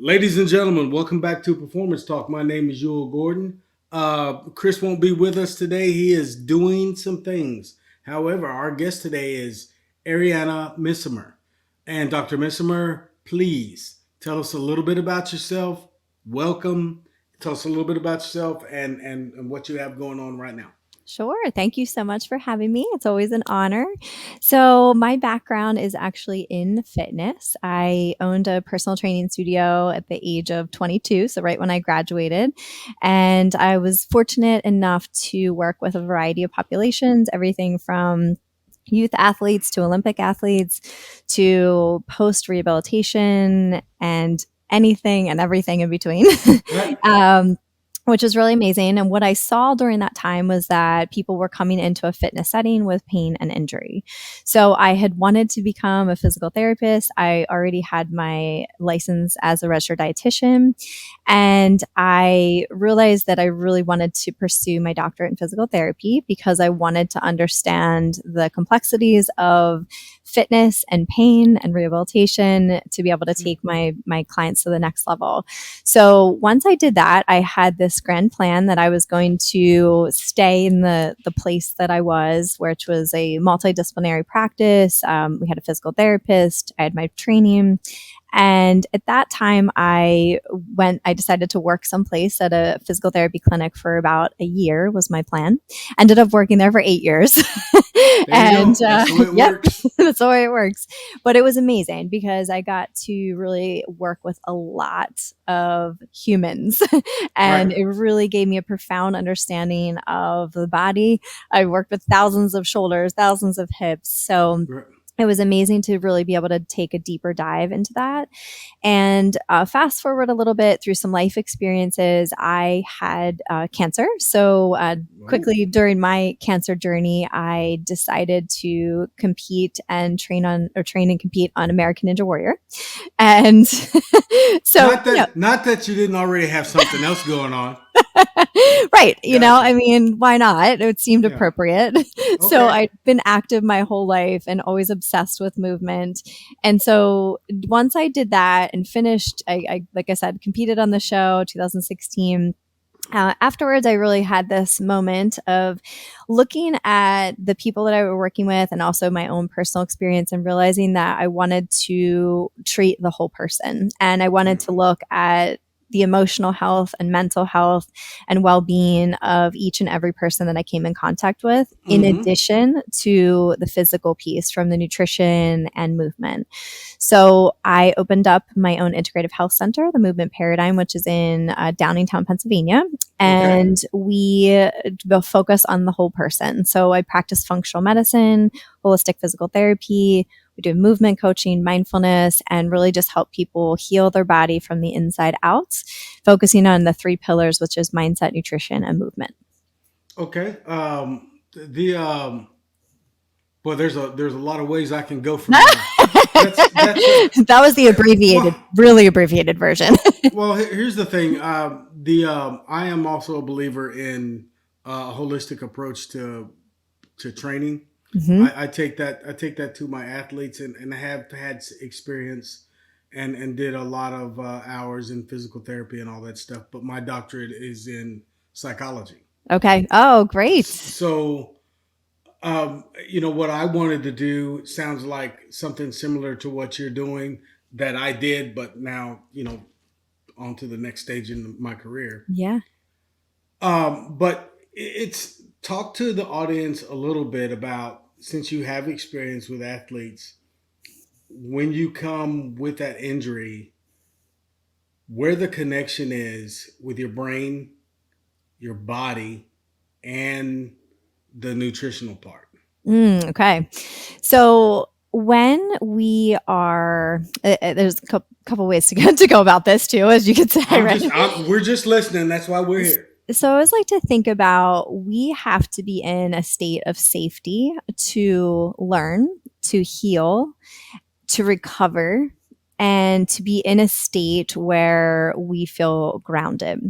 Ladies and gentlemen, welcome back to Performance Talk. My name is Yul Gordon. Chris won't be with us today. He is doing some things. However, our guest today is Ariana Mimer. And Dr. Mimer, please tell us a little bit about yourself. Welcome. Tell us a little bit about yourself and what you have going on right now. Sure. Thank you so much for having me. It's always an honor. So, my background is actually in fitness. I owned a personal training studio at the age of 22, so right when I graduated. And I was fortunate enough to work with a variety of populations, everything from youth athletes to Olympic athletes to post rehabilitation and anything and everything in between. Right. um, which was really amazing. And what I saw during that time was that people were coming into a fitness setting with pain and injury. So I had wanted to become a physical therapist. I already had my license as a registered dietitian. And I realized that I really wanted to pursue my doctorate in physical therapy because I wanted to understand the complexities of fitness and pain and rehabilitation to be able to take my clients to the next level. So once I did that, I had this grand plan that I was going to stay in the place that I was, which was a multidisciplinary practice. We had a physical therapist, I had my training. And at that time, I decided to work someplace at a physical therapy clinic for about a year was my plan. Ended up working there for 8 years. There you and go. That's the way it yep, works. that's the way it works. But it was amazing because I got to really work with a lot of humans and Right. it really gave me a profound understanding of the body. I worked with thousands of shoulders, thousands of hips. So Right. it was amazing to really be able to take a deeper dive into that. And fast forward a little bit through some life experiences, I had cancer. So Whoa. quickly during my cancer journey, I decided to compete and train and compete on American Ninja Warrior. And so, Not that you didn't already have something else going on. right. Gotcha. I mean, why not? It seemed Yeah. appropriate. So Okay. I'd been active my whole life and always obsessed with movement. And so once I did that and finished, like I said, competed on the show 2016. Afterwards, I really had this moment of looking at the people that I was working with and also my own personal experience and realizing that I wanted to treat the whole person. And I wanted to look at the emotional health and mental health and well being of each and every person that I came in contact with, in Mm-hmm. addition to the physical piece from the nutrition and movement. So I opened up my own integrative health center, the Movement Paradigm, which is in Downingtown, Pennsylvania. Okay. And we will focus on the whole person. So I practice functional medicine, holistic physical therapy. We do movement coaching, mindfulness, and really just help people heal their body from the inside out, focusing on the three pillars, which is mindset, nutrition, and movement. Okay. The Well, there's a lot of ways I can go from there. That's a That was the well. really abbreviated version. Well, here's the thing. The I am also a believer in a holistic approach to training. hmm I take that to my athletes, and I have had experience and did a lot of hours in physical therapy and all that stuff. But my doctorate is in psychology. Okay. Oh, great. So what I wanted to do sounds like something similar to what you're doing that I did, but now on to the next stage in my career. Yeah. But it's talk to the audience a little bit about, since you have experience with athletes, when you come with that injury, where the connection is with your brain, your body, and the nutritional part. Okay. So when we are, there's couple ways to go, about this too, as you could say, right? We're just listening. That's why we're here. So I always like to think about we have to be in a state of safety to learn, to heal, to recover, and to be in a state where we feel grounded.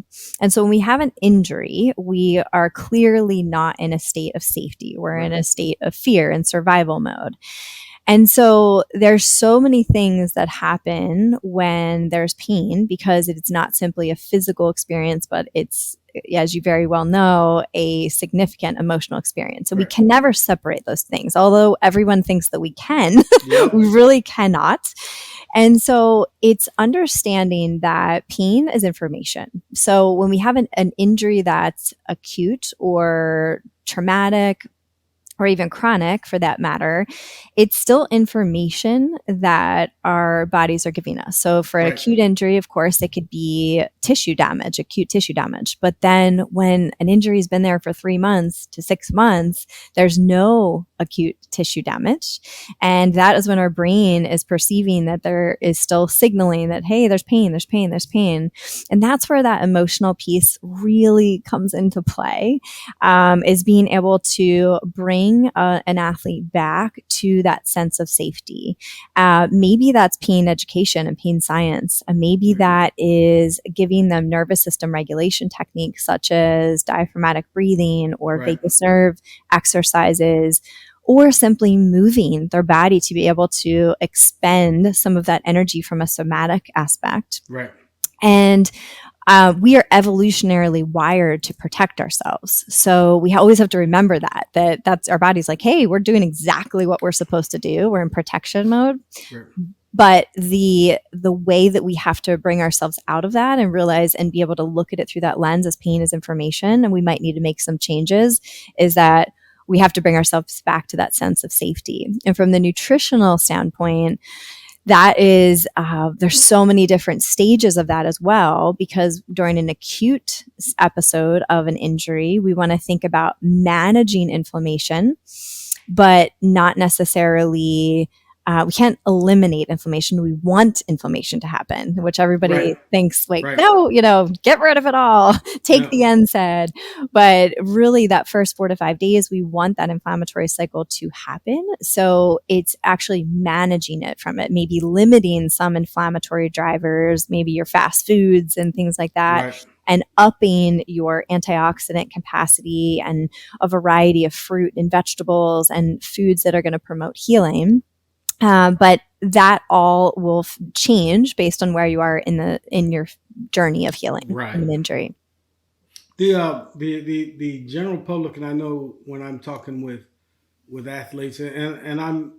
And so when we have an injury, we are clearly not in a state of safety. We're in Right. a state of fear and survival mode. And so there's so many things that happen when there's pain because it's not simply a physical experience, but it's, as you very well know, a significant emotional experience. So we Right. can never separate those things. Although everyone thinks that we can, Yep. we really cannot. And so it's understanding that pain is information. So when we have an injury that's acute or traumatic, or even chronic for that matter, it's still information that our bodies are giving us. So for an Right. acute injury, of course, it could be tissue damage, acute tissue damage. But then when an injury has been there for 3 months to 6 months, there's no acute tissue damage. And that is when our brain is perceiving that there is still signaling that, hey, there's pain, there's pain, there's pain. And that's where that emotional piece really comes into play, is being able to bring an athlete back to that sense of safety. Maybe that's pain education and pain science. Maybe that is giving them nervous system regulation techniques such as diaphragmatic breathing or Right. vagus nerve exercises, or simply moving their body to be able to expend some of that energy from a somatic aspect. Right. And we are evolutionarily wired to protect ourselves. So we always have to remember that's our body's like, hey, we're doing exactly what we're supposed to do. We're in protection mode. Right. But the way that we have to bring ourselves out of that and realize and be able to look at it through that lens as pain is information, and we might need to make some changes, is that we have to bring ourselves back to that sense of safety. And from the nutritional standpoint, that is, there's so many different stages of that as well, because during an acute episode of an injury, we want to think about managing inflammation, but not necessarily, we can't eliminate inflammation. We want inflammation to happen, which everybody Right. thinks like, Right. no, get rid of it all, take Yeah. the NSAID. But really that first 4 to 5 days, we want that inflammatory cycle to happen. So it's actually managing it from it, maybe limiting some inflammatory drivers, maybe your fast foods and things like that. Right. And upping your antioxidant capacity and a variety of fruit and vegetables and foods that are going to promote healing. But that all will change based on where you are in your journey of healing Right. from an injury. The general public, and I know when I'm talking with athletes, and I'm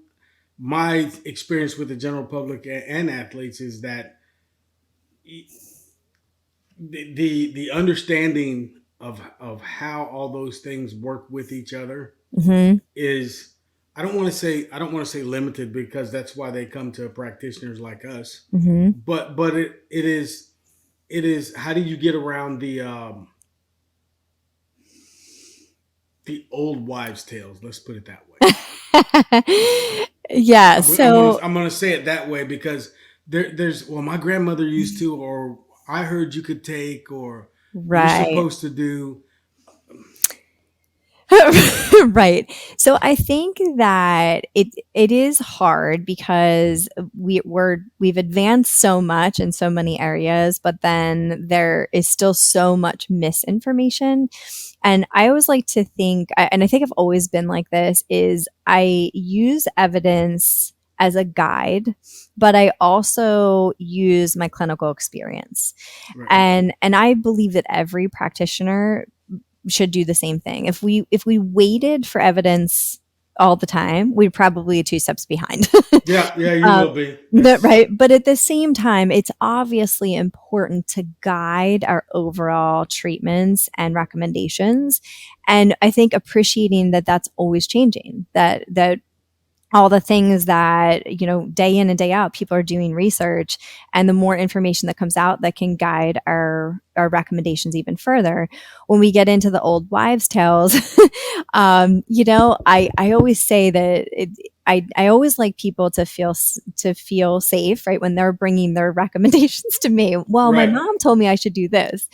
my experience with the general public and athletes is that the understanding how all those things work with each other Mm-hmm. is, I don't want to say limited, because that's why they come to practitioners like us. Mm-hmm. But it is how do you get around the old wives' tales? Let's put it that way. Yeah. So I'm gonna say it that way because there's, well, my grandmother used to, or I heard you could take, or you're right. supposed to do. Right. So I think that it is hard because we've advanced so much in so many areas, but then there is still so much misinformation. And I always like to think, and I think I've always been like this, is I use evidence as a guide, but I also use my clinical experience. Right. And I believe that every practitioner should do the same thing. If we waited for evidence all the time, we'd probably be 2 steps behind. Yeah, you will be. But, right. But at the same time, it's obviously important to guide our overall treatments and recommendations. And I think appreciating that that's always changing, that all the things that, day in and day out, people are doing research, and the more information that comes out that can guide our recommendations even further. When we get into the old wives' tales, I always say that I always like people to feel safe, right, when they're bringing their recommendations to me. Well, my Right. mom told me I should do this.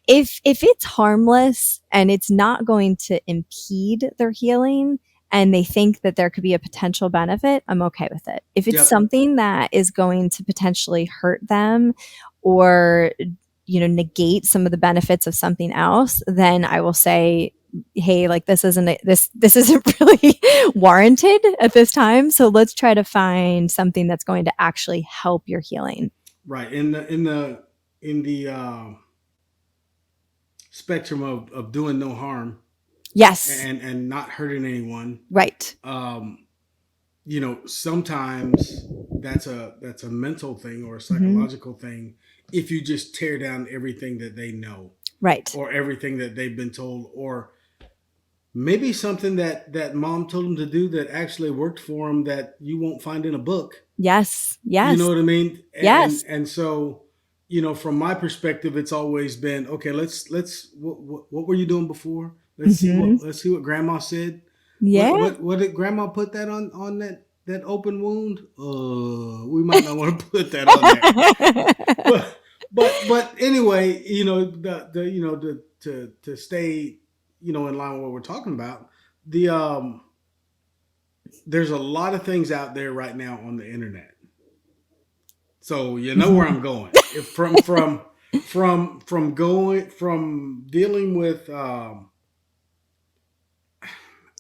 If it's harmless and it's not going to impede their healing, and they think that there could be a potential benefit, I'm okay with it. If it's Yep. something that is going to potentially hurt them or negate some of the benefits of something else, then I will say hey, like this isn't really warranted at this time. So let's try to find something that's going to actually help your healing. Right. In the spectrum of doing no harm Yes. and not hurting anyone, Right. um, sometimes that's a mental thing or a Hmm. psychological thing. If you just tear down everything that they know Right. or everything that they've been told, or maybe something that mom told them to do that actually worked for them that you won't find in a book. Yes. You know Yes. what I mean? And Yes. and so, from my perspective, it's always been okay. Let's what were you doing before? Hmm. Let's see what grandma said. What Yeah. what what did grandma put that on that open wound? We might not want to put that on there. But but anyway, the to stay in line with what we're talking about, the there's a lot of things out there right now on the internet. So you know where Mhm. I'm going. If from dealing with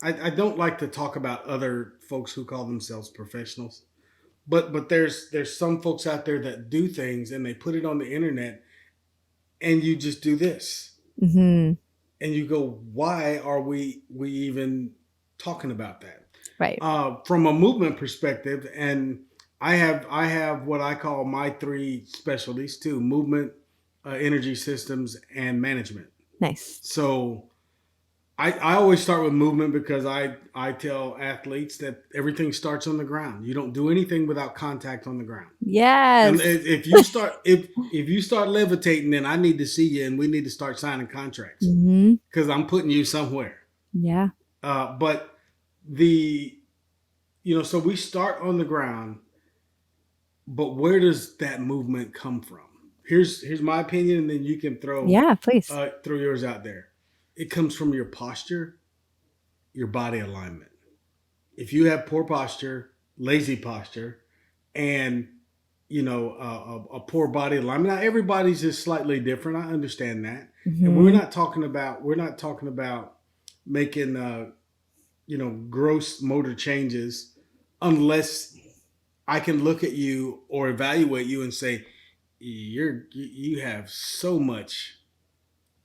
I don't like to talk about other folks who call themselves professionals, but there's some folks out there that do things and they put it on the internet, and you just do this Mhm. and you go, why are we even talking about that? Right. From a movement perspective, and I have what I call my three specialties too: movement, energy systems, and management. Nice. So I always start with movement because I tell athletes that everything starts on the ground. You don't do anything without contact on the ground. And Yes. if you start levitating, then I need to see you, and we need to start signing contracts Mhm. because I'm putting you somewhere. Yeah. But the so we start on the ground, but where does that movement come from? Here's my opinion, and then you can Yeah, please. throw yours out there. It comes from your posture, your body alignment. If you have poor posture, lazy posture, and a poor body alignment. Now everybody's is slightly different. I understand that, and Mhm. we're not talking about making gross motor changes unless I can look at you or evaluate you and say you have so much,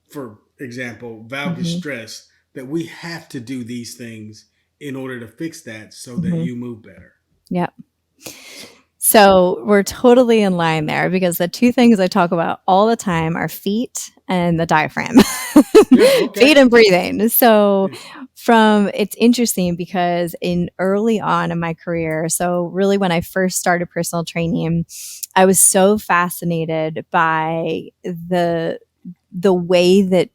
for example, valgus Mhm. stress, that we have to do these things in order to fix that so that Mhm. you move better. Yep. So So we're totally in line there because the two things I talk about all the time are feet and the diaphragm, yeah, okay, feet and breathing. So yeah, it's interesting because in early on in my career, so really when I first started personal training, I was so fascinated by the way that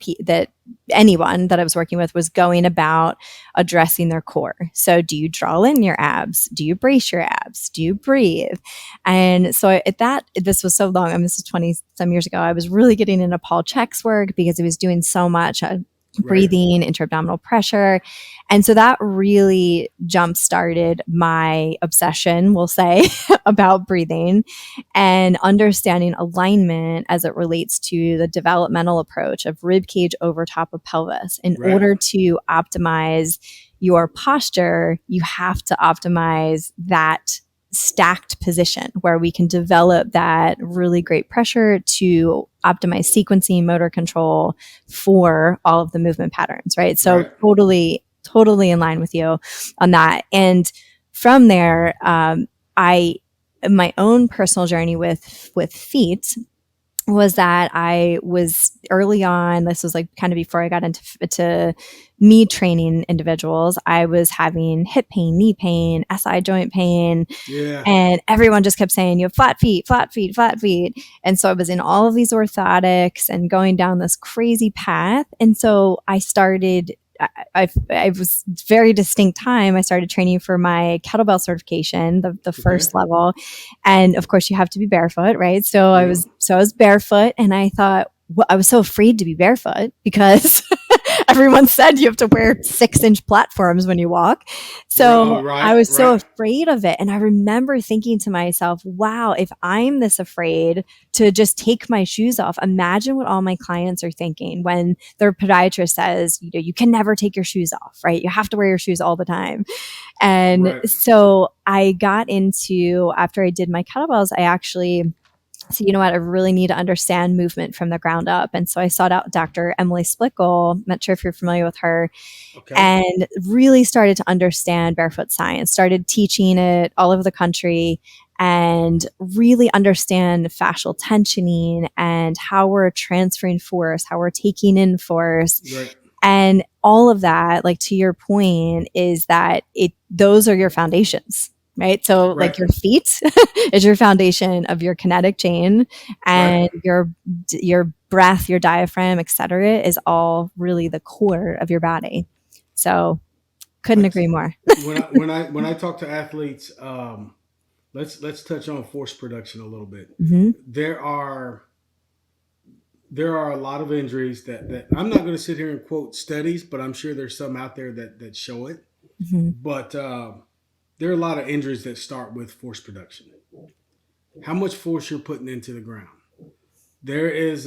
anyone that I was working with was going about addressing their core. So, do you draw in your abs? Do you brace your abs? Do you breathe? And so, at that, this was so long. I mean, this is 20 some years ago. I was really getting into Paul Chek's work because he was doing so much. right, Breathing, intra-abdominal pressure. And so that really jump started my obsession, we'll say, about breathing and understanding alignment as it relates to the developmental approach of rib cage over top of pelvis. In right, order to optimize your posture, you have to optimize that stacked position where we can develop that really great pressure to optimize sequencing, motor control for all of the movement patterns, right? So right, totally in line with you on that. And from there, I my own personal journey with feet was that I was early on. This was like kind of before I got into to me training individuals. I was having hip pain, knee pain, SI joint pain, yeah, and everyone just kept saying, you have flat feet, flat feet, flat feet. And so I was in all of these orthotics and going down this crazy path. And so I started, I was very distinct time. I started training for my kettlebell certification, the okay, first level. And of course you have to be barefoot, right? So yep, I was barefoot and I thought, well, I was so afraid to be barefoot because everyone said you have to wear 6-inch platforms when you walk. So I Right, was so right, afraid of it. And I remember thinking to myself, wow, if I'm this afraid to just take my shoes off, imagine what all my clients are thinking when their podiatrist says, you can never take your shoes off, right? You have to wear your shoes all the time. And right. so I got into, after I did my kettlebells, I actually so, you know what? I really need to understand movement from the ground up. And so I sought out Dr. Emily Splickle. I'm not sure if you're familiar with her, Okay, and really started to understand barefoot science, started teaching it all over the country, and really understand fascial tensioning and how we're transferring force, how we're taking in force. right, And all of that, like to your point, is that those are your foundations, right? So right, like your feet is your foundation of your kinetic chain, right. and your breath, your diaphragm, etc., is all really the core of your body. So couldn't I, agree more. when I talk to athletes, let's touch on force production a little bit. Mm-hmm. There are there are a lot of injuries that I'm not going to sit here and quote studies, but I'm sure there's some out there that show it. Mm-hmm. But there are a lot of injuries that start with force production. How much force you're putting into the ground. There is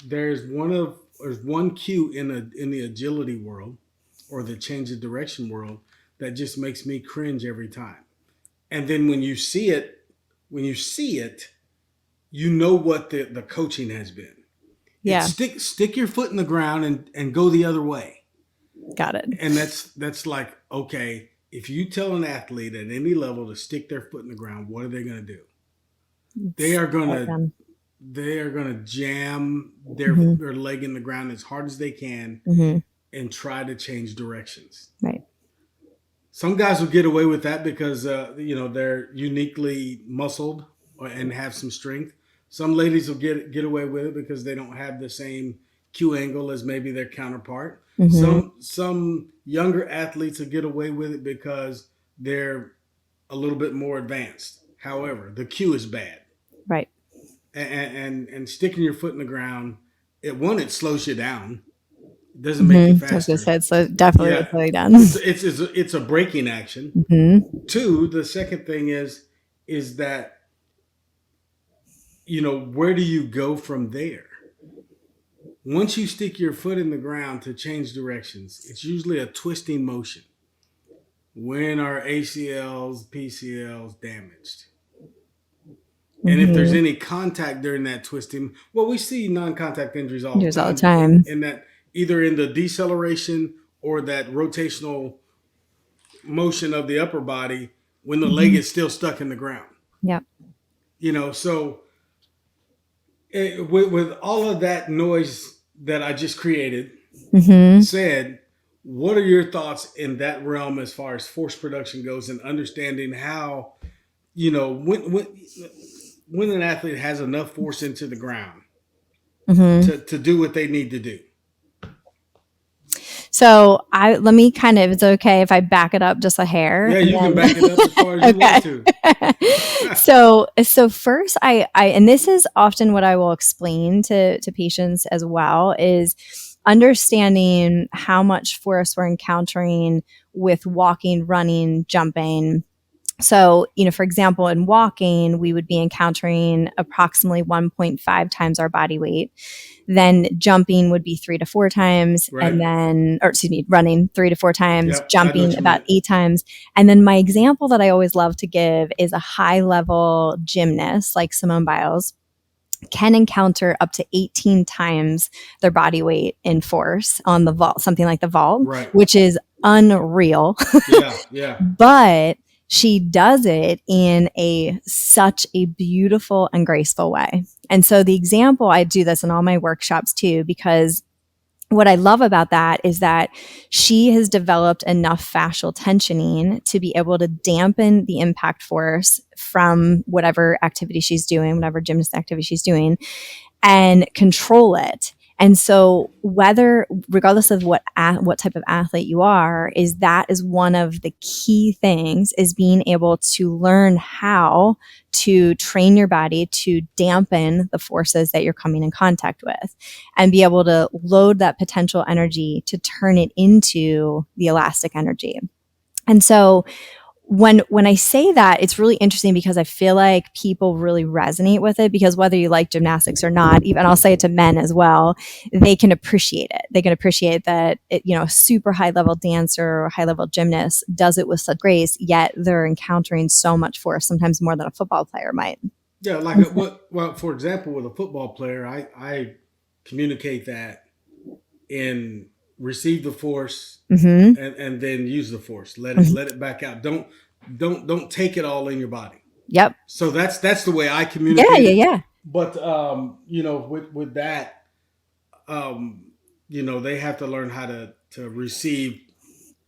there's one cue in the agility world or the change of direction world that just makes me cringe every time. And then when you see it, you know what the coaching has been. It's Yeah, stick your foot in the ground and go the other way. got it. And that's like, okay, if you tell an athlete at any level to stick their foot in the ground, what are they going to do? They It's are going all to done. jam Mm-hmm. their leg in the ground as hard as they can Mm-hmm. and try to change directions. Right. Some guys will get away with that because they're uniquely muscled and have some strength. Some ladies will get away with it because they don't have the same Q angle as maybe their counterpart. Mm-hmm. Some younger athletes will get away with it because they're a little bit more advanced. However, the Q is bad, Right. and sticking your foot in the ground, it slows you down. It doesn't make you Mm-hmm. I was gonna faster. say it's definitely Yeah, what's really done. it's a braking action. Mm-hmm. Two, the second thing is that where do you go from there? Once you stick your foot in the ground to change directions, it's usually a twisting motion. When are ACLs, PCLs damaged? And if there's Mm-hmm. any contact during that twisting, well, we see non-contact injuries all the Yours all the time time. in that either in the deceleration or that rotational motion of the upper body when the leg Mm-hmm. is still stuck in the ground. Yep. So with all of that noise that I just created Mm-hmm. said, what are your thoughts in that realm as far as force production goes and understanding how, when an athlete has enough force into the ground Mm-hmm. to do what they need to do? So let me kind of, it's okay if I back it up just a hair, Yeah, and you can then back it up as far as you want okay. to. So first I and this is often what I will explain to patients as well, is understanding how much force we're encountering with walking, running, jumping. So, for example, in walking, we would be encountering approximately 1.5 times our body weight. Then jumping would be 3 to 4 times, Right. and then, or excuse me, running 3 to 4 times, Yep. I know jumping what you about meant. 8 times. And then my example that I always love to give is a high level gymnast like Simone Biles can encounter up to 18 times their body weight in force on the vault, something like the vault, Right. which is unreal. Yeah. Yeah. But she does it in such a beautiful and graceful way. And so the example, I do this in all my workshops too, because what I love about that is that she has developed enough fascial tensioning to be able to dampen the impact force from whatever activity she's doing, whatever gymnast activity she's doing, and control it. And so whether, regardless of what type of athlete you are, that is one of the key things, is being able to learn how to train your body to dampen the forces that you're coming in contact with, and be able to load that potential energy to turn it into the elastic energy. And so when I say that, it's really interesting because I feel like people really resonate with it, because whether you like gymnastics or not, even I'll say it to men as well, they can appreciate it. They can appreciate that a super high level dancer or high level gymnast does it with such grace, yet they're encountering so much force, sometimes more than a football player might. Yeah, like well, for example, with a football player, I communicate that in receive the force Mm-hmm. and then use the force. Mm-hmm. Let it back out. Don't take it all in your body. Yep. So that's the way I Yeah, communicate yeah, it. yeah. But with that, um, they have to learn how to receive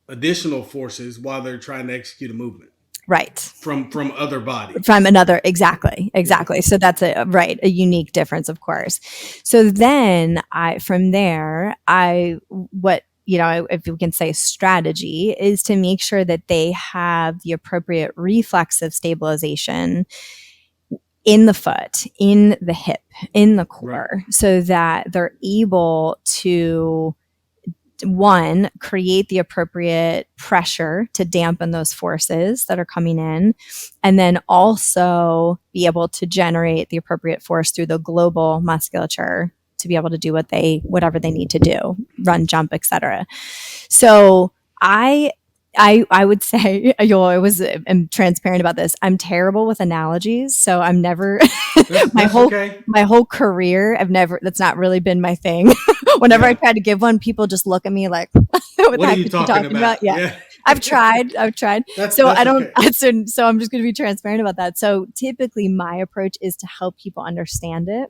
additional forces while they're trying to execute a movement Right. from other bodies. From another, exactly, Yeah. exactly. So that's a unique difference, of course. So then I from there I what if we can say strategy, is to make sure that they have the appropriate reflexive stabilization in the foot, in the hip, in the Right. core, so that they're able to, one, create the appropriate pressure to dampen those forces that are coming in, and then also be able to generate the appropriate force through the global musculature to be able to do whatever they need to do, run, jump, etc. So I would say, I'm transparent about this. I'm terrible with analogies, so I'm never my That's whole okay. my whole career, that's not really been my thing. Whenever I Yeah. try to give one, people just look at me like, "What the What are heck you are you talking talking about?" about? Yeah, Yeah. I've tried. So I That's don't. okay. So I'm just going to be transparent about that. So typically, my approach is to help people understand it,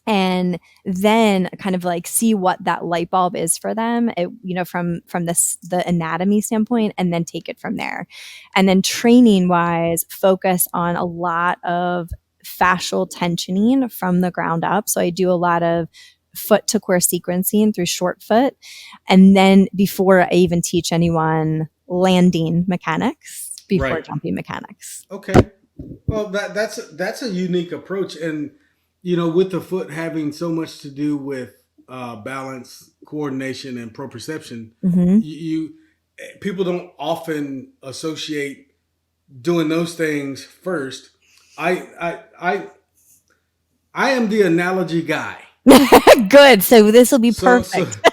and then kind of like see what that light bulb is for them, from the anatomy standpoint, and then take it from there. And then training wise, focus on a lot of fascial tensioning from the ground up. So I do a lot of foot to core sequencing through short foot, and then before I even teach anyone landing mechanics, before Right. jumping mechanics. Okay. Well, that's a unique approach, and with the foot having so much to do with balance, coordination, and proprioception, Mm-hmm. you people don't often associate doing those things first. I I I I am the analogy guy. Good. So this will be So so perfect.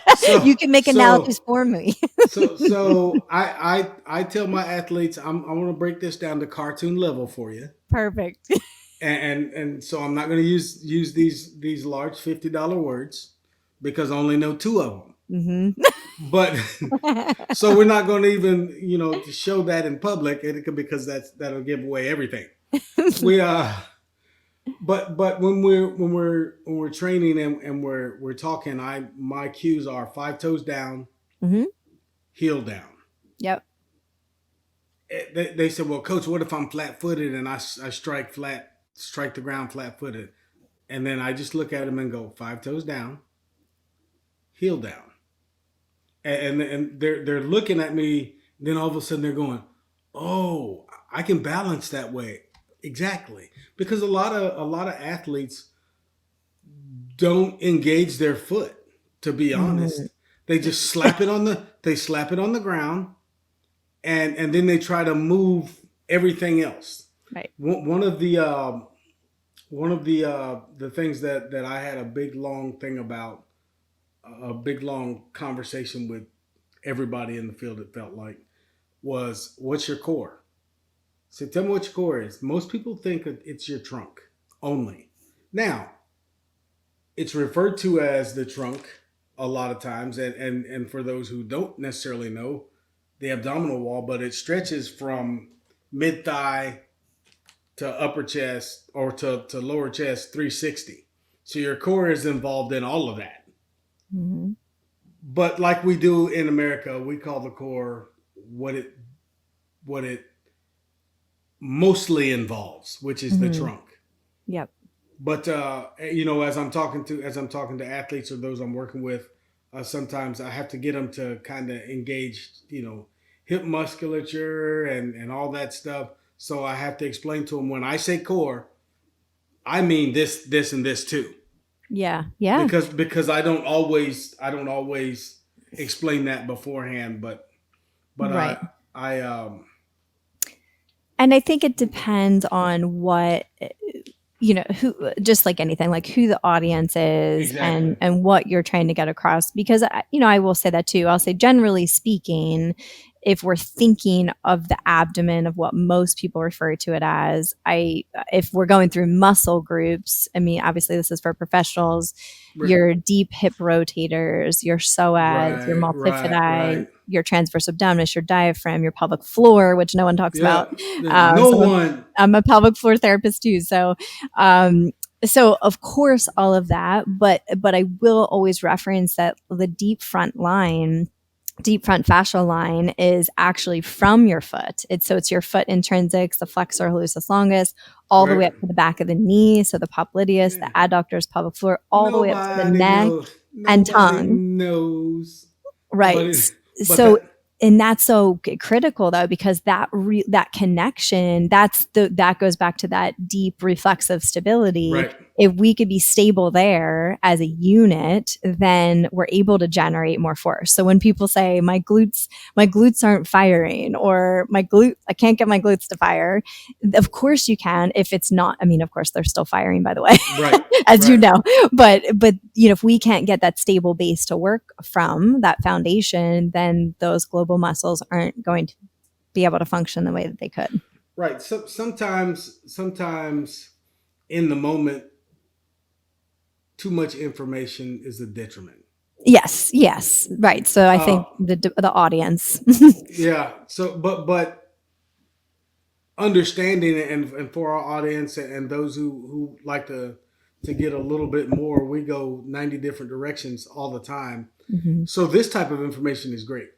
You so can make analogies so for me. so I tell my athletes I want to break this down to cartoon level for you, Perfect. and so I'm not going to use these large $50 words because I only know two of them. Hmm. But so we're not going to even to show that in public, because that'll give away everything. We but when we're training and we're talking, my cues are five toes down, Hmm. heel down. Yep. They said, well, coach, what if I'm flat footed and I strike the ground flat footed? And then I just look at them and go, five toes down, heel down. And they're looking at me. Then all of a sudden they're going, oh, I can balance that way. Exactly. Because a lot of athletes don't engage their foot, to be Hmm. honest. They slap it on the ground, and then they try to move everything else. Right. One of the things that I had a big long thing about, a big long conversation with everybody in the field, it felt like, was, what's your core? So tell me what your core is. Most people think it's your trunk only. Now, it's referred to as the trunk a lot of times, and for those who don't necessarily know, the abdominal wall, but it stretches from mid thigh to upper chest, or to lower chest, 360. So your core is involved in all of that. Hmm. But like we do in America, we call the core what it mostly involves, which is the Hmm. trunk. Yep. But as I'm talking to athletes or those I'm working with, sometimes I have to get them to kind of engage, hip musculature and all that stuff. So I have to explain to them when I say core, I mean this, and this too, Yeah. Yeah. because I don't always explain that beforehand, but Right. I And I think it depends on what, who, just like anything, like who the audience is exactly and what you're trying to get across. Because I will say that too. I'll say, generally speaking, if we're thinking of the abdomen, of what most people refer to it as, I if we're going through muscle groups, I mean, obviously this is for professionals, your deep hip rotators, your psoas, your multifidi, right. your transverse abdominis, your diaphragm, your pelvic floor, which no one talks Yeah, about. no So one. I'm a pelvic floor therapist too. Um, so of course all of that, but I will always reference that the deep front fascial line is actually from your foot. It's your foot intrinsics, the flexor hallucis longus, all the way Right. up to the back of the knee. So the popliteus, the Yeah. adductors, pelvic floor, all the way up to the Nobody neck knows. and Nobody tongue. knows. But Right. it, but So, that and that's so critical though, because that connection, that goes back to that deep reflexive stability. right. If we could be stable there as a unit, then we're able to generate more force. So when people say my glutes aren't firing, or I can't get my glutes to fire, of course you can. If it's not, I mean, of course they're still firing, by the way, Right. as you Right. know. But if we can't get that stable base to work from, that foundation, then those global muscles aren't going to be able to function the way that they could. Right. So sometimes in the moment, too much information is a detriment. Yes, yes, right. So I Uh, think the audience. yeah. So, but understanding it, and for our audience and those who like to get a little bit more, we go 90 different directions all the time. Mhm. So this type of information is great.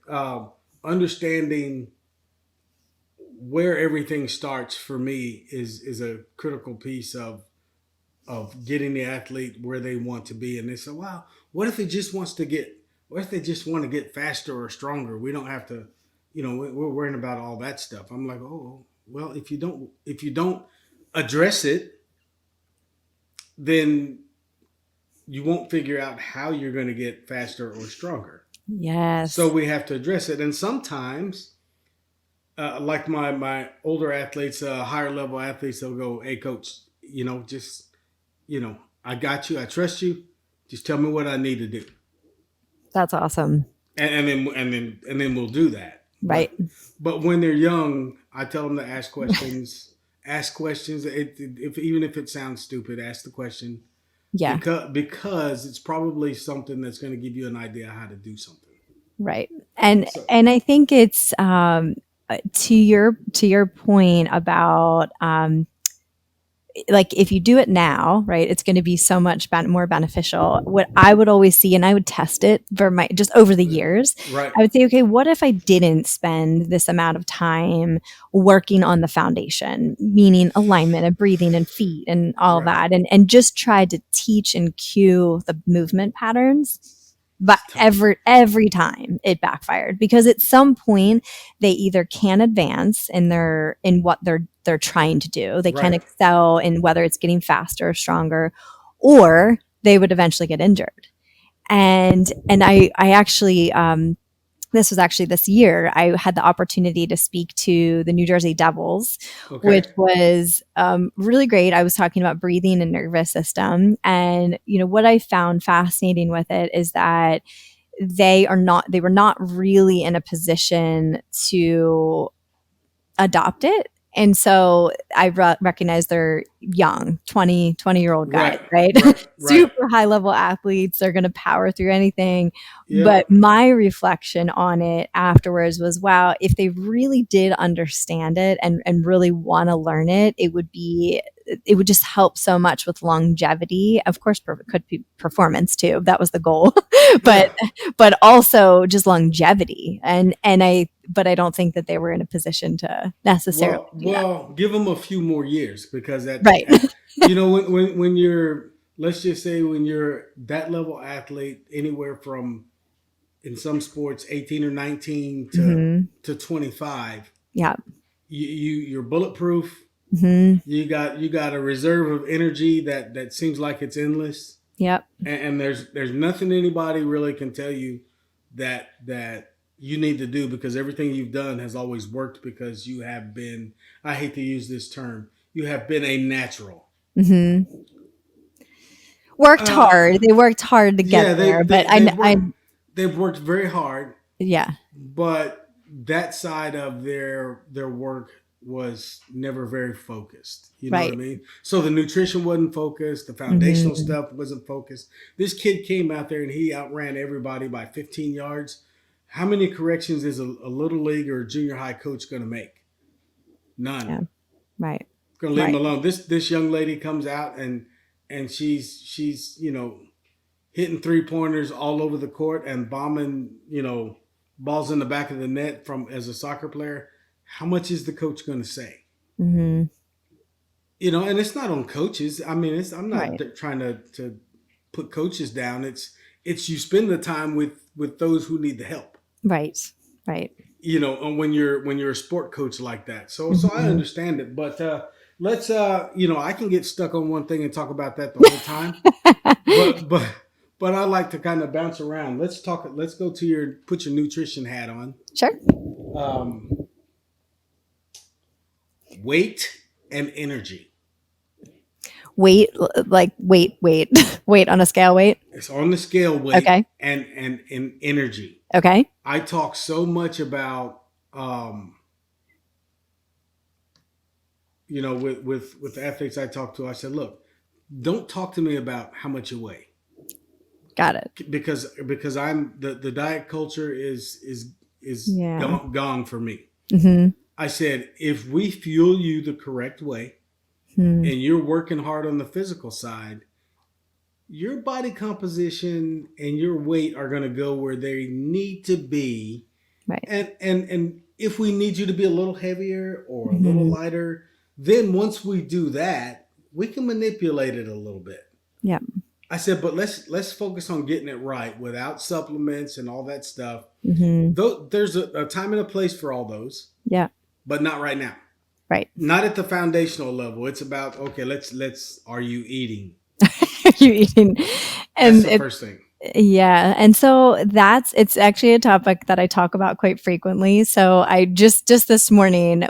Understanding where everything starts for me is a critical piece of getting the athlete where they want to be. And they say, wow, what if they just want to get faster or stronger? We don't have to, we're worrying about all that stuff. I'm like, oh, well, if you don't address it, then you won't figure out how you're going to get faster or stronger. So Yes, we have to address it. And sometimes, like my older athletes, higher level athletes, they'll go, "Hey, coach, just I got you. I trust you. Just tell me what I need to do, that's awesome. and then we'll do that." Right. But when they're young, I tell them to ask questions. Ask questions. If even if it sounds stupid, ask the question Yeah. because it's probably something that's going to give you an idea how to do something. Right. And So and I think it's to your point about like if you do it now, right, it's going to be so much more beneficial. What I would always see, and I would test it for my just over the years, right, I would say, okay, what if I didn't spend this amount of time working on the foundation, meaning alignment and breathing and feet and all right, that, and just tried to teach and cue the movement patterns. But it's tough. every time it backfired, because at some point they either can advance in what they're trying to do. They can Right. excel in whether it's getting faster or stronger, or they would eventually get injured. And I actually this was actually this year, I had the opportunity to speak to the New Jersey Devils, which Okay. was really great. I was talking about breathing and nervous system. And, what I found fascinating with it is that they were not really in a position to adopt it. And so I recognize they're young, 20-year-old guys, Right. right? Right. Right. Super high level athletes. They're going to power through anything. But Yep. my reflection on it afterwards was, wow, if they really did understand it and really want to learn it, it would just help so much with longevity. Of course, could be performance too. That was the goal. but Yeah. but also just longevity. But I don't think that they were in a position to necessarily Well, do that. give them a few more years because Right. When you're, let's just say, when you're that level athlete, anywhere from, in some sports, 18 or 19 Hmm. to 25, Yeah. you're bulletproof. Hmm. You got a reserve of energy that seems like it's endless, Yep. and there's nothing anybody really can tell you that you need to do, because everything you've done has always worked, because you have been, I hate to use this term, you have been a natural. Hmm. Worked uh hard. They worked hard to get yeah, there, but they've worked very hard, yeah. but that side of their work was never very focused. You know what I Right. mean? So the nutrition wasn't focused, the foundational Hmm. stuff wasn't focused. This kid came out there and he outran everybody by 15 yards. How many corrections is a little league or a junior high coach going to make? None. Yeah. Right. Going to leave him Right. alone. This young lady comes out and she's hitting 3 pointers all over the court and bombing, balls in the back of the net from as a soccer player. How much is the coach going to say? Hmm. And it's not on coaches. I mean, I'm not Right. trying to put coaches down. It's you spend the time with those who need the help. Right. Right. And when you're a sport coach like that. So I Hmm. understand it, but let's I can get stuck on one thing and talk about that the whole time. But I like to kind of bounce around. Let's go to put your nutrition hat on. Sure. Um, weight and energy. Weight, like weight, weight on a scale. Weight. It's on the scale, weight Okay. and energy. Okay. I talk so much about um, with the athletes I talk to. I said, look, don't talk to me about how much you weigh, Got it. because I'm the diet culture is Yeah. gone for me. Hmm. I said, if we fuel you the correct way Hmm. and you're working hard on the physical side, your body composition and your weight are going to go where they need to be. Right. And if we need you to be a little heavier or a little Hmm. lighter, then once we do that, we can manipulate it a little bit. Yeah. I said, but let's focus on getting it right without supplements and all that stuff. Hmm. Though there's a time and a place for all those, Yeah. but not right now. Right. Not at the foundational level. It's about, okay, let's are you eating? You eating, That's and the it, first thing. yeah, and so it's actually a topic that I talk about quite frequently. So I just this morning,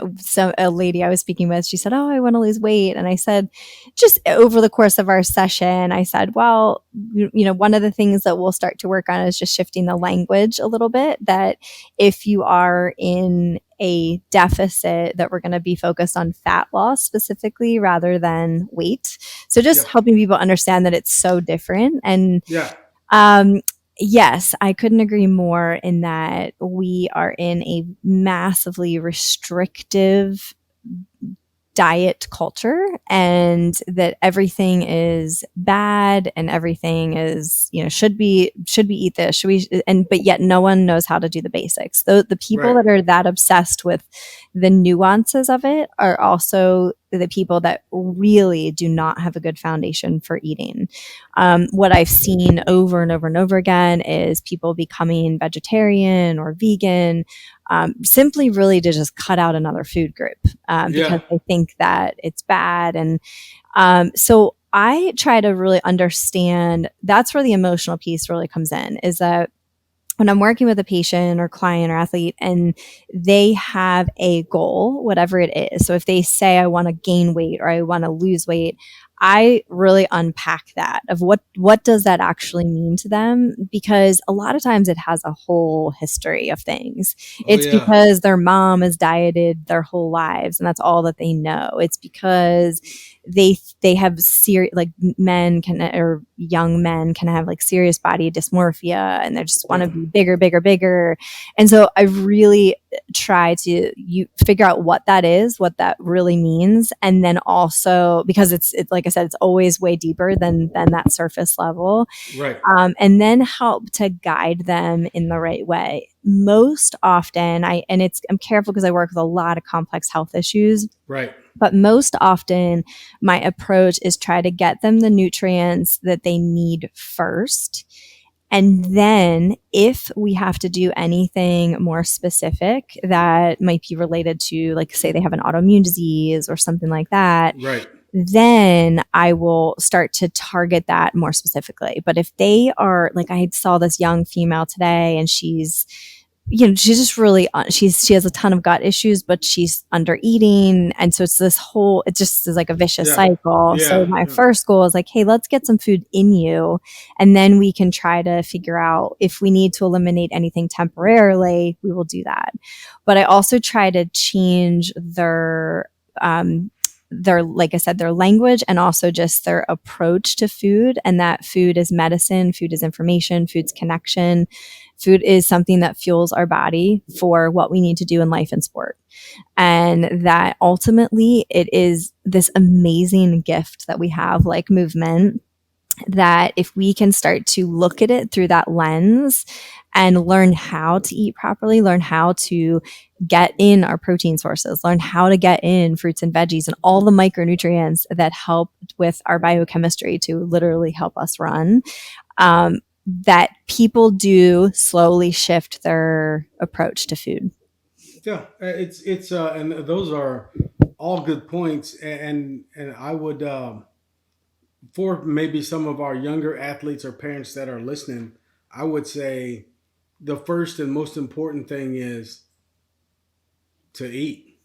a lady I was speaking with, she said, "Oh, I want to lose weight," and I said, just over the course of our session, I said, "Well, one of the things that we'll start to work on is just shifting the language a little bit. That if you are in a deficit, that we're going to be focused on fat loss specifically rather than weight. So Yeah. just helping people understand that it's so different and." Yeah. Um, yes, I couldn't agree more in that we are in a massively restrictive diet culture and that everything is bad and everything is should we eat this should we and but yet no one knows how to do the basics. The people Right. that are that obsessed with the nuances of it are also the people that really do not have a good foundation for eating. What I've seen over and over and over again is people becoming vegetarian or vegan, simply really to just cut out another food group, because Yeah. they think that it's bad. And so I try to really understand that's where the emotional piece really comes in, is that when I'm working with a patient or client or athlete and they have a goal, whatever it is. So if they say, I want to gain weight or I want to lose weight, I really unpack that of what does that actually mean to them? Because a lot of times it has a whole history of things. Oh It's yeah. because their mom has dieted their whole lives and that's all that they know. It's because they have serious, like, men can, or young men can have like serious body dysmorphia and they just want Yeah. to be bigger, bigger, bigger. And so I really try to figure out what that is, what that really means, and then also because it's like I said, it's always way deeper than that surface level. Right. And then help to guide them in the right way. Most often, I'm careful because I work with a lot of complex health issues. Right. But most often, my approach is try to get them the nutrients that they need first. And then, if we have to do anything more specific that might be related to, like, say, they have an autoimmune disease or something like that, Right. then I will start to target that more specifically. But if they are, like, I saw this young female today and she's just really, she has a ton of gut issues, but she's under eating. And so it's this whole, it just is like a vicious Yeah. cycle. So Yeah. my Yeah. first goal is like, hey, let's get some food in you. And then we can try to figure out if we need to eliminate anything temporarily, we will do that. But I also try to change their, like I said, their language and also just their approach to food, and that food is medicine, food is information, food's connection. Food is something that fuels our body for what we need to do in life and sport. And that ultimately it is this amazing gift that we have, like movement, that if we can start to look at it through that lens and learn how to eat properly, learn how to get in our protein sources, learn how to get in fruits and veggies and all the micronutrients that help with our biochemistry to literally help us run, that people do slowly shift their approach to food. Yeah. It's and those are all good points. And I would, for maybe some of our younger athletes or parents that are listening, I would say the first and most important thing is to eat.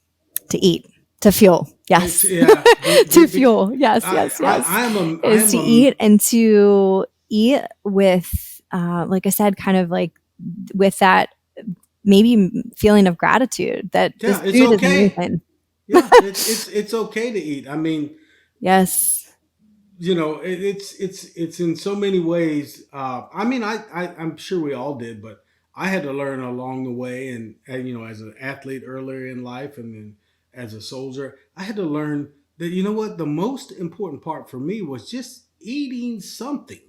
To eat, to fuel. It's Yes. yeah. To fuel. Yes, I, yes, I yes. I am a I Is am to a eat, and to eat with, like I said, kind of like with that maybe feeling of gratitude that this yeah. It's food is okay. amazing. Yeah, it's okay to eat. I mean, Yes. it's in so many ways. I mean, I'm sure we all did, but I had to learn along the way, and as an athlete earlier in life, and then as a soldier, I had to learn that what the most important part for me was just eating something.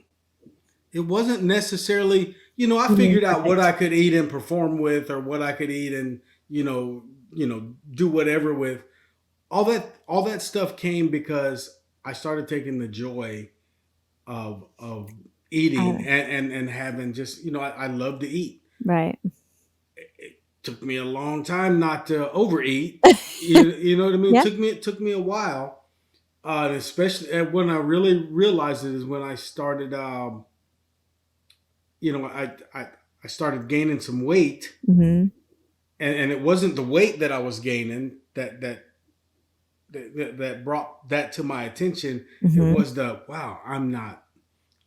It wasn't necessarily, I Mm, figured out what perfect. I could eat and perform with, or what I could eat and do whatever with. All that stuff came because I started taking the joy of eating, Uh, and having just, I love to eat. right. It took me a long time not to overeat. You know what I mean? Yeah. It took me a while, and especially when I really realized it is when I started. I started gaining some weight, Hmm. and it wasn't the weight that I was gaining that brought that to my attention. It Hmm. was the, wow, I'm not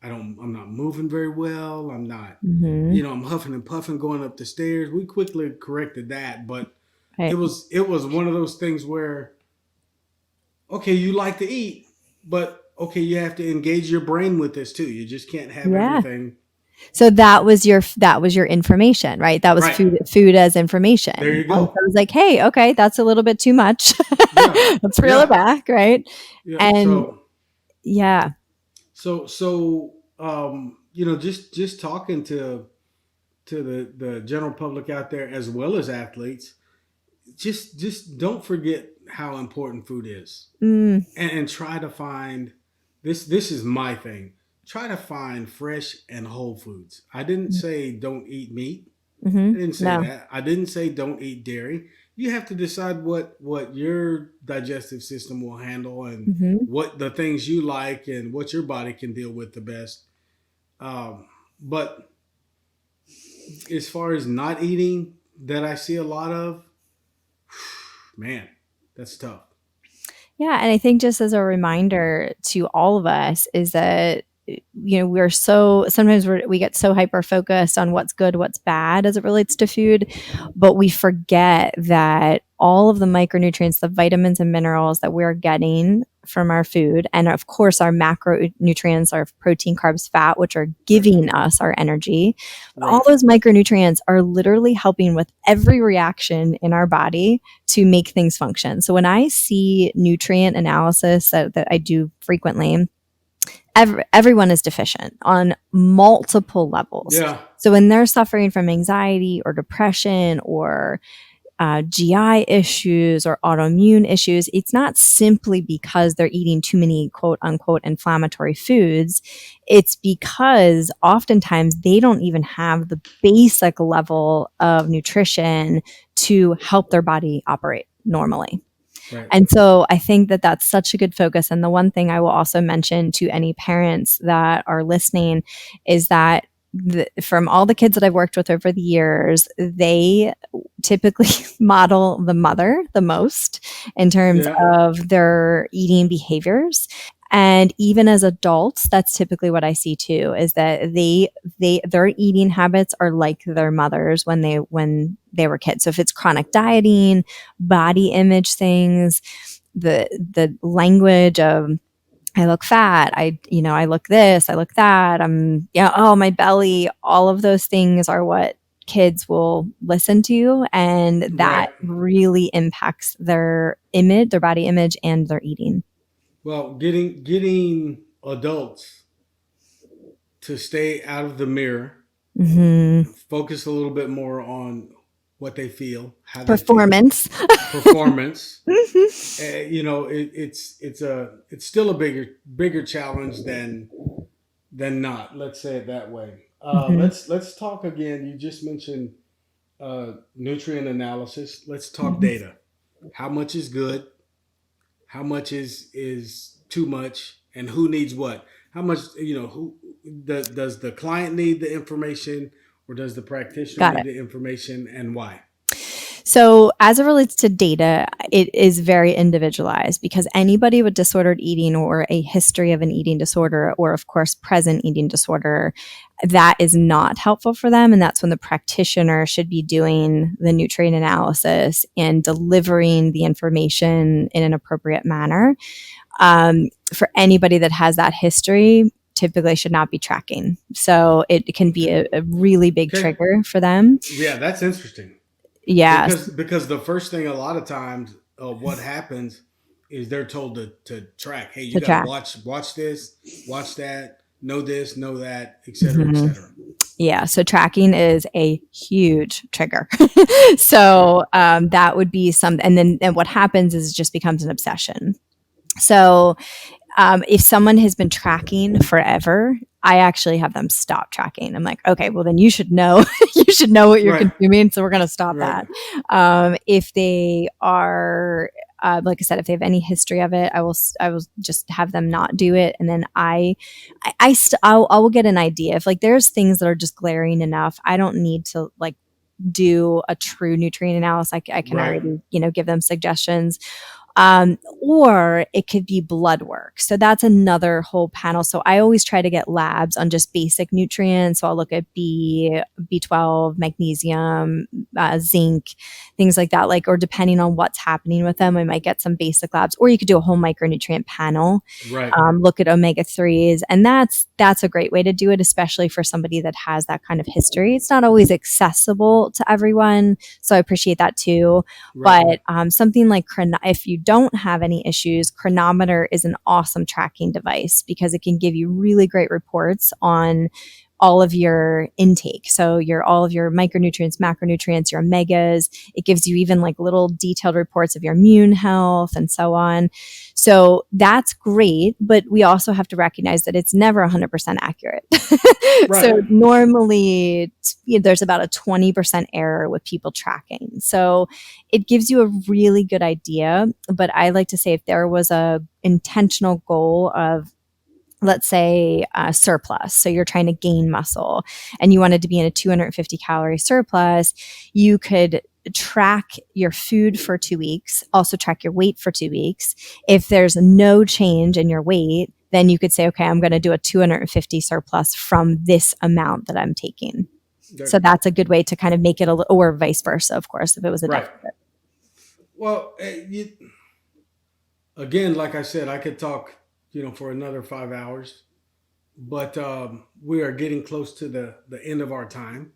moving very well. I'm not, Hmm. I'm huffing and puffing going up the stairs. We quickly corrected that, but it Right. was it was one of those things where, okay, you like to eat, but okay, you have to engage your brain with this too. You just can't have Yeah. everything. So that was your information, right? That was Right. food as information. There you And so go. I was like, hey, okay, that's a little bit too much. Yeah. Let's reel it Yeah. back, right? Yeah. And So yeah. just talking to the general public out there as well as athletes, just don't forget how important food is, Mm, and try to find this is my thing. Try to find fresh and whole foods. I didn't say don't eat meat. hmm. I didn't say No. that. I didn't say don't eat dairy. You have to decide what your digestive system will handle, and Hmm. what the things you like and what your body can deal with the best. But as far as not eating, that I see a lot of, man, that's tough. Yeah, and I think just as a reminder to all of us is that, we're so sometimes we get so hyper focused on what's good, what's bad as it relates to food, but we forget that all of the micronutrients, the vitamins and minerals that we're getting from our food, and of course our macronutrients, our protein, carbs, fat, which are Right. giving us our energy, but all Right. those micronutrients are literally helping with every reaction in our body to make things function. So when I see nutrient analysis that I do frequently, everyone is deficient on multiple levels. Yeah. So when they're suffering from anxiety or depression or GI issues or autoimmune issues, it's not simply because they're eating too many quote unquote inflammatory foods. It's because oftentimes they don't even have the basic level of nutrition to help their body operate normally. Right. And so I think that that's such a good focus. And the one thing I will also mention to any parents that are listening is that from all the kids that I've worked with over the years, they typically model the mother the most in terms Yeah. of their eating behaviors. And even as adults, that's typically what I see too, is that their eating habits are like their mothers when they were kids. So if it's chronic dieting, body image things, the language of I look fat, I look this, I look that, yeah, oh, my belly, all of those things are what kids will listen to, and that Right. really impacts their image, their body image, and their eating. Well, getting adults to stay out of the mirror Hmm. and focus a little bit more on what they feel, how they feel, Performance. performance. Hmm. It's still a bigger challenge than not. Let's say it that way. Hmm. Let's talk again. You just mentioned nutrient analysis. Let's talk Hmm. data. How much is good? How much is too much? And who needs what? How much who does the client need the information, or does the practitioner Got need it. the information, and why? So, as it relates to data, it is very individualized because anybody with disordered eating or a history of an eating disorder, or of course, present eating disorder, that is not helpful for them. And that's when the practitioner should be doing the nutrient analysis and delivering the information in an appropriate manner. For anybody that has that history, typically should not be tracking. So, it can be Okay. a really big Okay. trigger for them. Yeah, that's interesting. Yes, Because the first thing a lot of times what happens is they're told to track. Hey, you to got to track. watch this, watch that, know this, know that, et cetera, et Mhm. cetera. Yeah, so tracking is a huge trigger. Right. So that would be some, and what happens is it just becomes an obsession. So if someone has been tracking forever, I actually have them stop tracking. I'm like, okay, well then you should know, you should know what you're Right. consuming. So we're going to stop Right. that. If they are, like I said, if they have any history of it, I will just have them not do it. And then I will get an idea if like there's things that are just glaring enough. I don't need to like do a true nutrient analysis. I can Right. already, give them suggestions, or it could be blood work. So that's another whole panel. So I always try to get labs on just basic nutrients. So I'll look at B12, magnesium, zinc, things like that. Like, or depending on what's happening with them, I might get some basic labs, or you could do a whole micronutrient panel. Right. Look at omega threes, and that's a great way to do it, especially for somebody that has that kind of history. It's not always accessible to everyone, so I appreciate that too. Right. But something like if you don't have any issues, Chronometer is an awesome tracking device because it can give you really great reports on all of your intake. So your all of your micronutrients, macronutrients, your omegas. It gives you even like little detailed reports of your immune health and so on. So that's great, but we also have to recognize that it's never 100% accurate. Right. So normally there's about a 20% error with people tracking. So it gives you a really good idea, but I like to say if there was a intentional goal of, let's say, surplus, so you're trying to gain muscle and you wanted to be in a 250 calorie surplus, you could track your food for 2 weeks, also track your weight for 2 weeks. If there's no change in your weight, then you could say, okay, I'm going to do a 250 surplus from this amount that I'm taking. Right. So that's a good way to kind of make it or vice versa, of course, if it was a Right. deficit. Well, again, like I said, I could talk, for another 5 hours, but we are getting close to the end of our time,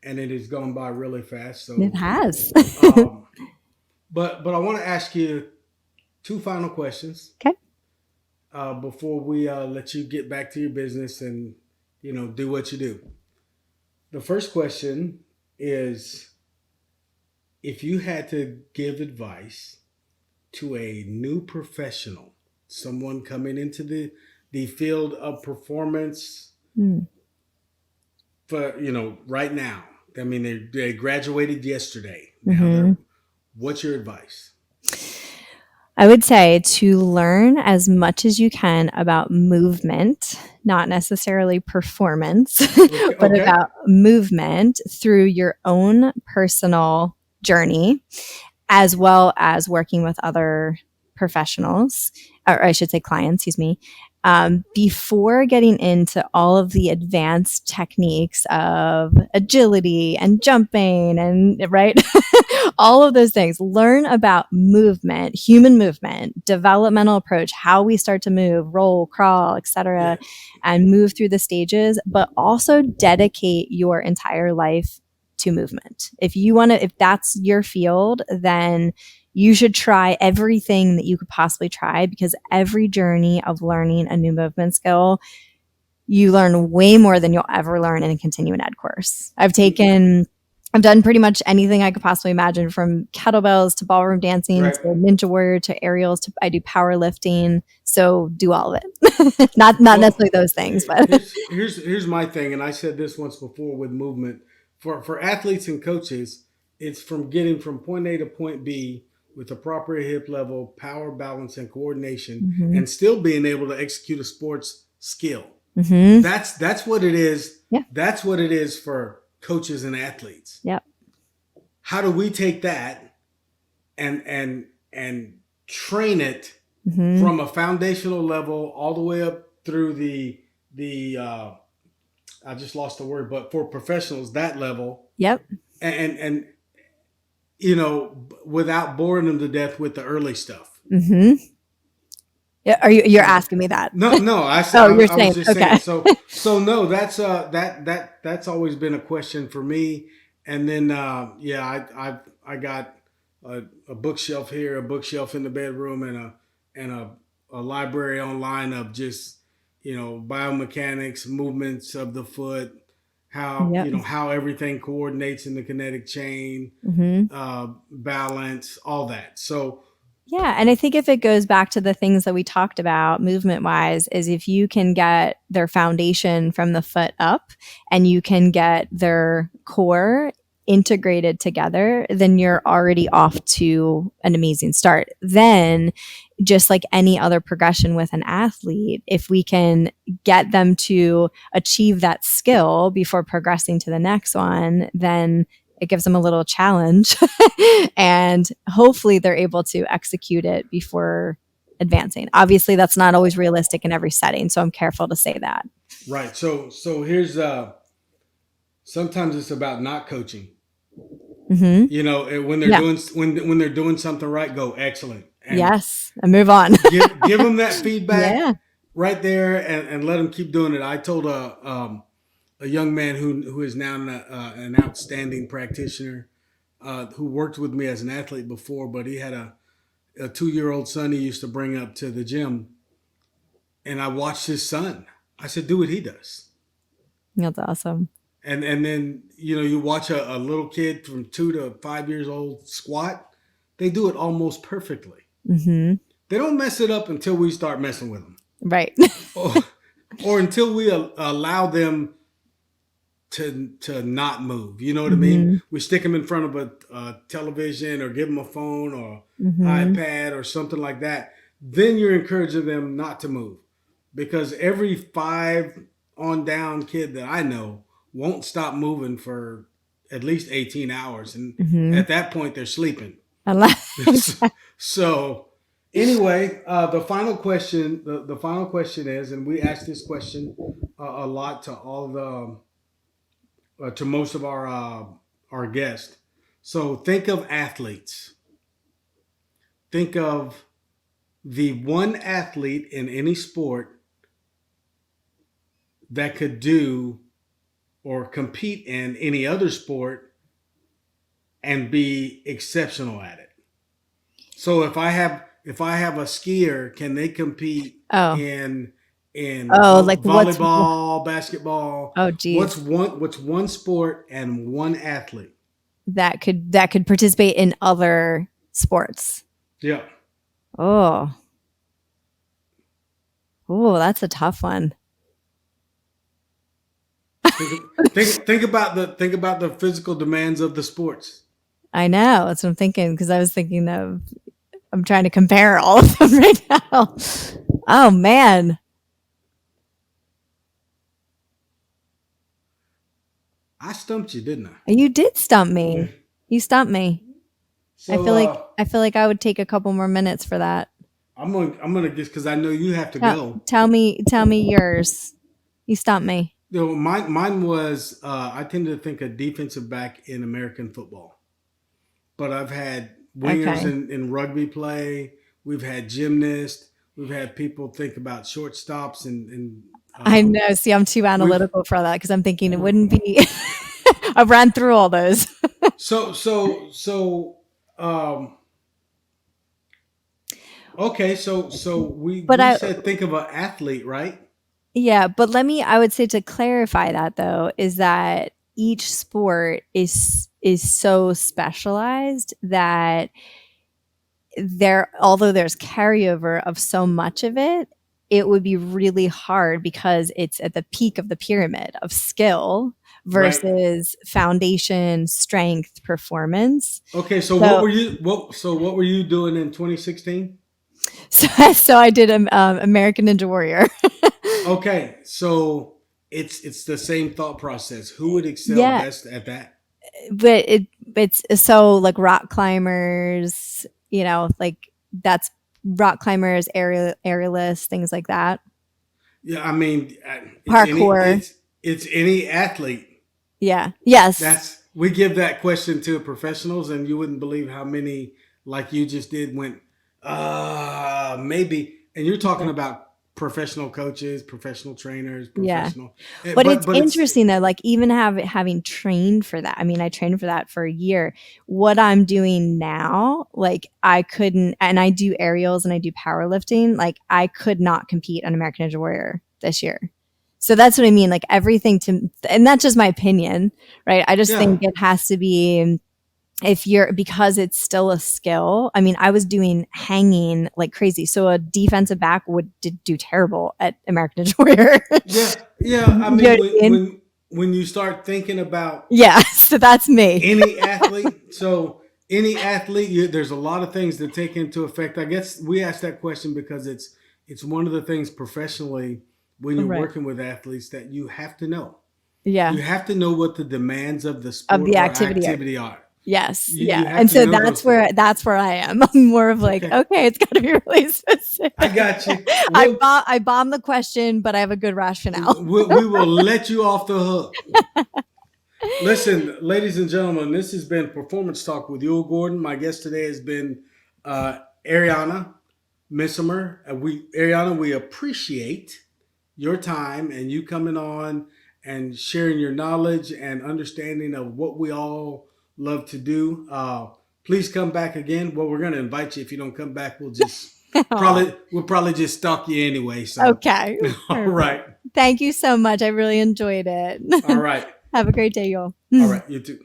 and it has gone by really fast. It So, has. um, but I want to ask you two final questions Okay. before we let you get back to your business and do what you do. The first question is, If you had to give advice to a new professional, someone coming into the field of performance Mm. for right now. I mean, they graduated yesterday. Now Hmm. they're. What's your advice? I would say to learn as much as you can about movement, not necessarily performance, Okay. but Okay. about movement through your own personal journey, as well as working with other professionals, or I should say clients, excuse me, before getting into all of the advanced techniques of agility and jumping and right, all of those things. Learn about movement, human movement, developmental approach, how we start to move, roll, crawl, Yeah. etc., and move through the stages, but also dedicate your entire life to movement. If that's your field, then you should try everything that you could possibly try, because every journey of learning a new movement skill, you learn way more than you'll ever learn in a continuing ed course. I've done pretty much anything I could possibly imagine, from kettlebells to ballroom dancing Right. to ninja warrior to aerials to I do powerlifting. So do all of it. Not Well, necessarily those things, but here's my thing, and I said this once before with movement. For athletes and coaches, it's from getting from point A to point B with the proper hip level, power, balance, and coordination, mm-hmm. and still being able to execute a sports skill. Mm-hmm. That's what it is. Yeah. That's what it is for coaches and athletes. Yep. How do we take that and train it Mm-hmm. from a foundational level all the way up through the I just lost the word, but for professionals that level, Yep. and without boring them to death with the early stuff. Mm-hmm. Yeah, you're So asking me that? no, I said Oh, you're I was saying just saying. okay. So no, that's always been a question for me. And then yeah, I got a bookshelf here, a bookshelf in the bedroom, and a library online of just biomechanics, movements of the foot, how Yep. how everything coordinates in the kinetic chain, Mm-hmm. balance, all that. So Yeah, and I think if it goes back to the things that we talked about movement wise, is if you can get their foundation from the foot up and you can get their core integrated together, then you're already off to an amazing start. Then, just like any other progression with an athlete, if we can get them to achieve that skill before progressing to the next one, then it gives them a little challenge and hopefully they're able to execute it before advancing. Obviously, that's not always realistic in every setting, so I'm careful to say that. right. So here's sometimes it's about not coaching. Mm-hmm. When they're Yeah. doing when they're doing something right, go excellent, and Yes. And move on. give them that feedback Yeah. right there, and let them keep doing it. I told a young man who is now an outstanding practitioner, who worked with me as an athlete before, but he had a 2-year-old son he used to bring up to the gym, and I watched his son. I said, do what he does. That's awesome. And then you watch a little kid from 2 to 5 years old squat. They do it almost perfectly. Mm-hmm. They don't mess it up until we start messing with them, Right. or, or until we allow them to not move. You know what I mean? Mm-hmm. We stick them in front of a television or give them a phone or Mm-hmm. iPad or something like that. Then you're encouraging them not to move, because every 5 on down kid that I know won't stop moving for at least 18 hours, and Mm-hmm. at that point they're sleeping. Exactly. So anyway, the final question is, and we ask this question a lot to all the to most of our guests. So think of athletes. Think of the one athlete in any sport that could do or compete in any other sport and be exceptional at it. So if I have a skier, can they compete Oh. in Oh, like what's volleyball, basketball? oh What's geez. one sport and one athlete? that could participate in other sports? Yeah. Oh, oh, that's a tough one. Think about the physical demands of the sports. I know. That's what I'm thinking because I was thinking of I'm trying to compare all of them right now. Oh man, I stumped you, didn't I? you did stump me. You stumped me. I So feel like I feel like I would take a couple more minutes for that. I'm gonna guess because I know you have to Tell, go. tell me yours. You stumped me. You know, mine was I tend to think of defensive back in American football, but I've had wingers Okay. in rugby play. We've had gymnasts. We've had people think about shortstops and I know. See, I'm too we've analytical for that because I'm thinking it wouldn't be. I've ran through all those. so okay, so But we I, said think of an athlete, right? yeah, but I would say to clarify that though, is that each sport is so specialized that although there's carryover of so much of it, it would be really hard because it's at the peak of the pyramid of skill Right. versus foundation, strength, performance. Okay, so So what were you doing in 2016? so I did American Ninja Warrior. Okay, so it's the same thought process. Who would excel Yeah, best at that? but it's so like rock climbers, like that's rock climbers, aerialists, things like that. Yeah, I mean, Parkour. it's any athlete. Yeah. Yes. That's we give that question to professionals, and you wouldn't believe how many, like you just did, went maybe. And you're talking Yeah. about professional coaches, professional trainers, Yeah. professional. But it's But it's interesting though, like even having trained for that. I mean, I trained for that for a year. What I'm doing now, like I couldn't, and I do aerials and I do powerlifting. Like I could not compete on American Ninja Warrior this year. So that's what I mean. Like everything and that's just my opinion, right? I just yeah. think it has to be if you're because it's still a skill. I mean, I was doing hanging like crazy. So a defensive back would do terrible at American Ninja Warrior. Yeah, yeah. I You know mean, what I mean? when you start thinking about Yeah, so that's me. any athlete, so any athlete, there's a lot of things to take into effect. I guess we asked that question because it's one of the things professionally when you're Right. working with athletes that you have to know. Yeah. You have to know what the demands of the Of sport the or activity. activity are. Yes. You Yeah. have And to so know those things. that's where I am. I'm more of like, Okay, okay, it's got to be really specific. I got you. We'll, I bomb the question, but I have a good rationale. we will let you off the hook. Listen, ladies and gentlemen, this has been Performance Talk with Yul Gordon. My guest today has been Ariana Mimer. Ariana, we appreciate your time and you coming on and sharing your knowledge and understanding of what we all love to do. Please come back again. Well, we're going to invite you. If you don't come back, we'll probably just stalk you anyway. So, Okay. all Perfect. right, Thank you so much. I really enjoyed it. all right, Have a great day, y'all. all right. You too.